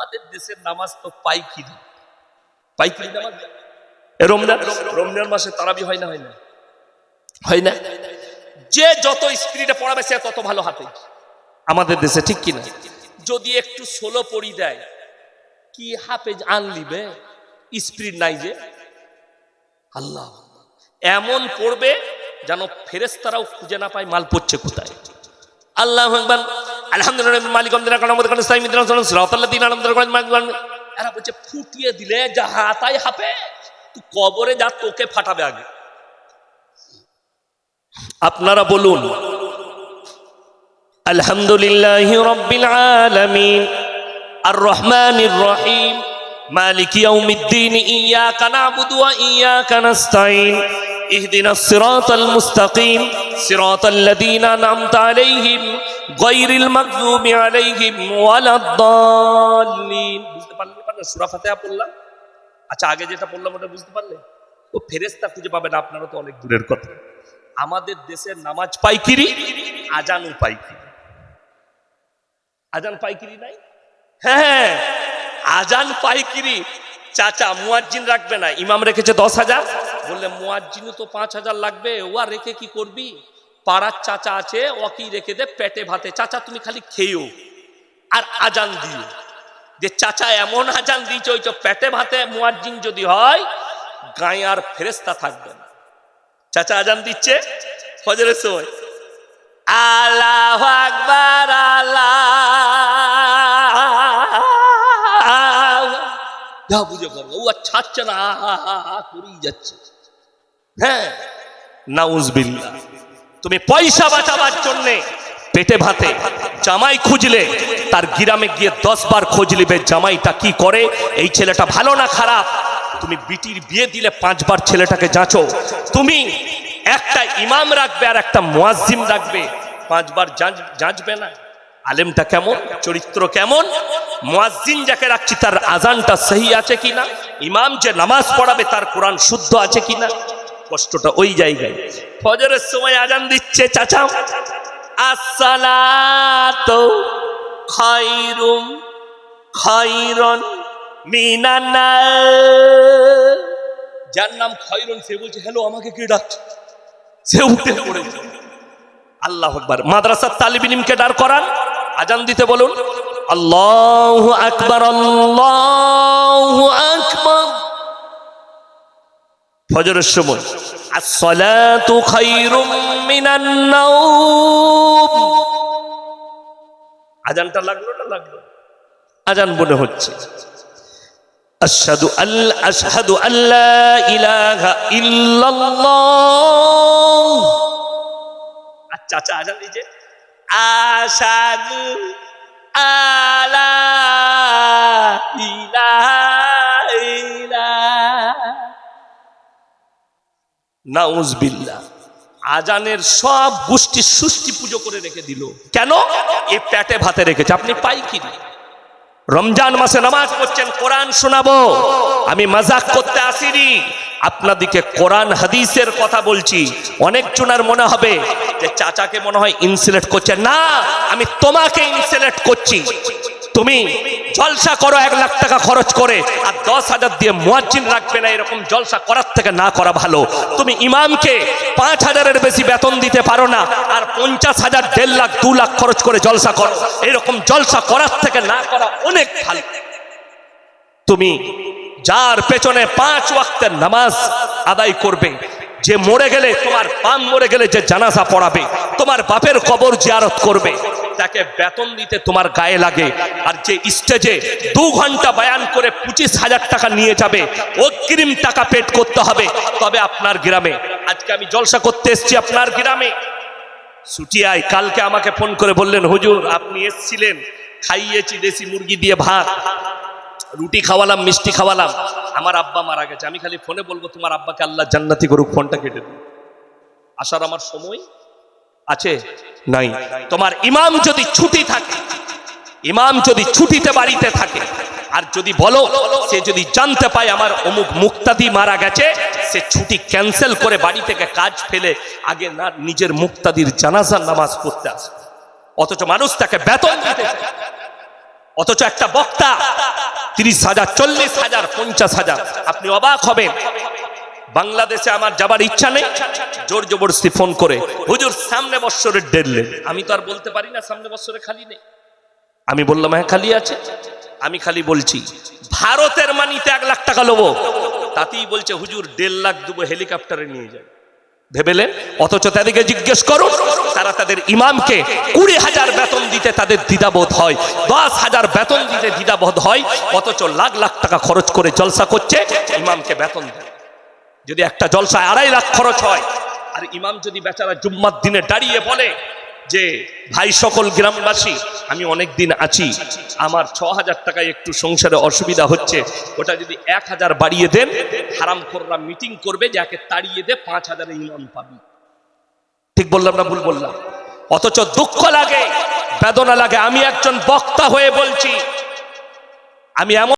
আমাদের দেশের নামাজ তো পাইকিরি পাইকিরি নামাজ। রমজান মাসে তারাবি হয় না হয় না? যে যত স্পিডে পড়াবে সে তত ভালো হাফেজ আমাদের দেশে, ঠিক কিনা? যদি একটু 16 পড়ি দেয় কি হাফেজ আনলিবে, স্পিড নাই যে। আল্লাহ এমন পড়বে যেন ফেরেশতারাও খুঁজে না পায় মাল পড়ছে কোথায়। আল্লাহু আকবার, আলহামদুলিল্লাহ মালিক এরা বলছে ফুটিয়ে দিলে যা হাতাই হাফে, তুই কবরে যা, তোকে ফাটাবে আগে। আপনারা বলুন আলহামদুলিল্লাহি রাব্বিল আলামিন আর রহমানির রহিম মালিক ইয়াউমিদ্দিন ইয়াকা না'বুদু ওয়া ইয়াকা নাস্তাঈন ইহদিনাস সিরাতাল মুস্তাকিম সিরাতাল্লাযীনা আন'আমতা আলাইহিম গায়রিল মাগযুবি আলাইহিম ওয়ালাদ-দাল্লিন। বুঝতে পারলেন? সূরা ফাতিহা পড়লাম। আচ্ছা, আগে যেটা বললাম ওটা বুঝতে পারলে? ও ফেরেশতা খুঁজে পাবে না, আপনারা তো অনেক দূরের কথা। আমাদের দেশের নামাজ পাইকিরি, আজানও পাইকিরি। আজান পাইকিরি নাই? হ্যাঁ, আজান পাইকিরি। চাচা মুয়াজ্জিন রাখবে না, ইমাম রেখেছে 10,000, বললে মুয়াজ্জিনও তো 5,000 লাগবে, ও আর রেখে কি করবি? পাড়ার চাচা আছে, ওকেই রেখে দে পেটে ভাতে। চাচা তুমি খালি খেয়েও আর আজান দিও। যে চাচা এমন আজান দিয়েছে ওই তো পেটে ভাতে মুয়াজ্জিন যদি হয়, গায়ে আর ফেরেশতা থাকবে না। চাচা আজান দিচ্ছে ফজরের সময়, আল্লাহু আকবার, আল্লাহ বুঝে পারবো ও আর ছাড়ছে না, করেই যাচ্ছে। হ্যাঁ, নাউজুবিল্লাহ। তুমি পয়সা বাঁচাবার জন্যে পেটে ভাতে জামাই খুঁজলে তার গ্রামে গিয়ে 10 বার খোঁজ নিবে জামাইটা কি করে, এই ছেলেটা ভালো না খারাপ। তুমি বিটির বিয়ে দিলে 5 বার ছেলেটাকে যাচো। তুমি একটা ইমাম রাখবে আর একটা মুয়াজ্জিন রাখবে, 5 বার যাচবে না আলেমটা কেমন, চরিত্র কেমন। মুয়াজ্জিন যাকে রাখছি তার আজানটা সহি আছে কিনা, ইমাম যে নামাজ পড়াবে তার কোরআন শুদ্ধ আছে কিনা। কষ্টটা ওই জায়গায়। ফজরের সময় আজান দিচ্ছে চাচা, আসসালাতু খায়রুম খায়রুন মিনান নার। যার নাম খায়রুন সে বলছে হ্যালো আমাকে কে ডাকছে, সে উঠে পড়েছে। আল্লাহু আকবার। মাদ্রাসার তালিব ইলমকে দাঁড় করান, আজান দিতে বলুন, আল্লাহু আকবার আল্লাহু আকবার। ফজরের সময় আসসালাতু খায়রুম মিনান নাওম। আজানটা লাগলো না লাগলো? আজান মনে হচ্ছে। আশহাদু আল্লা ইলাহা ইল্লাল্লাহ। চাচা আজান দিয়েছে, আশহাদু আল্লা ইলাহা ইল্লাল্লাহ। নাউজুবিল্লাহ। আজানের সব গোষ্ঠী সুষ্টি পুজো করে রেখে দিল। কেন? এই পেটে ভাতে রেখেছে। আপনি পাইকিরি রমজান মাসে নামাজ পড়ছেন, কোরআন শোনাবো, আমি মাজাক করতে আসিনি, আপনাদিকে কোরআন হাদিসের কথা বলছি। অনেক জনের মনে হবে যে চাচাকে মনে হয় ইনসুলেট করছে, না আমি তোমাকে ইনসুলেট করছি। তুমি জলসা করো 1 লাখ টাকা খরচ করে আর 10,000 দিয়ে মুয়াজ্জিন রাখবে না, এরকম জলসা করার থেকে না করা ভালো। তুমি ইমামকে 5,000-এর বেশি বেতন দিতে পারো না আর 50,000, 1.5 লাখ, 2 লাখ খরচ করে জলসা করো, এরকম জলসা করার থেকে না করা অনেক ভালো। তুমি যার পেছনে 5 ওয়াক্তের নামাজ আদায় করবে, যে মরে গেলে তোমার বাপ মরে গেলে যে জানাজা পড়াবে, তোমার বাপের কবর জিয়ারত করবে, তাকে বেতন দিতে তোমার গায়ে লাগে। আর যে স্টেজে 2 ঘন্টা বয়ান করে 25,000 টাকা নিয়ে যাবে, অগ্রিম টাকা পেড করতে হবে। তবে আপনার গ্রামে আজকে আমি জলসা করতে এসেছি, আপনার গ্রামে সুটিয়ায় কালকে আমাকে ফোন করে বললেন, হুজুর আপনি এসেছিলেন, খাইয়েছি দেশি মুরগি দিয়ে ভাত, রুটি খাওয়ালাম, মিষ্টি খাওয়ালাম, আমার আব্বা মারা গেছে। আমি খালি ফোনে বলবো তোমার আব্বাকে আল্লাহ জান্নাতি করুক, ফোনটা কেটে দিন। আসার আমার সময় আছে নাই। তোমার ইমাম যদি ছুটি থাকে, ইমাম যদি ছুটিতে বাড়িতে থাকে, আর যদি বলো সে যদি জানতে পায় আমার অমুক মুক্তাদি মারা গেছে, সে ছুটি ক্যান্সেল করে বাড়ি থেকে কাজ ফেলে আগে না নিজের মুক্তাদির জানাজার নামাজ পড়তে আসে। অথচ মানুষ তাকে বেতন দিতে চায়, অথচ একটা বক্তা 30,000, 40,000, 50,000। আপনি অবাক হবেন। বাংলাদেশে আমার যাবার ইচ্ছা নেই, জোর জবরদস্তি ফোন করে হুজুর সামনে বৎসরের ডেটলেন। আমি তো আর বলতে পারি না সামনে বৎসরে খালি নেই। আমি বললাম হ্যাঁ খালি আছে। আমি খালি বলছি ভারতের মানিতে 1 লাখ টাকা লোবো, তাতেই বলছে হুজুর 1.5 লাখ দেবো, হেলিকপ্টারে নিয়ে যায়। ভেবেলেন? অথচ তাদেরকে জিজ্ঞেস করুন, তারা তাদের ইমামকে 20,000 বেতন দিতে তাদের দ্বিধাবোধ হয়, 10,000 বেতন দিতে দ্বিধাবোধ হয়, অথচ লাখ লাখ টাকা খরচ করে জলসা করছে, ইমামকে বেতন দেয়। যদি একটা জলসায় 2.5 লাখ খরচ হয়, আর ইমাম যদি বেচারা জুম্মার দিনে দাঁড়িয়ে বলে যে ভাই সকল গ্রামবাসী, আমি অনেক দিন আছি, আমার 6,000 টাকায় একটু সংসারে অসুবিধা হচ্ছে, ওটা যদি 1,000 বাড়িয়ে দেন, হারামখোররা মিটিং করবে যে একে তাড়িয়ে দে, 5,000 ইমাম পাবি। ঠিক বললাম না ভুল বললাম? অথচ দুঃখ লাগে, বেদনা লাগে। আমি একজন বক্তা হয়ে বলছি, আমি এমন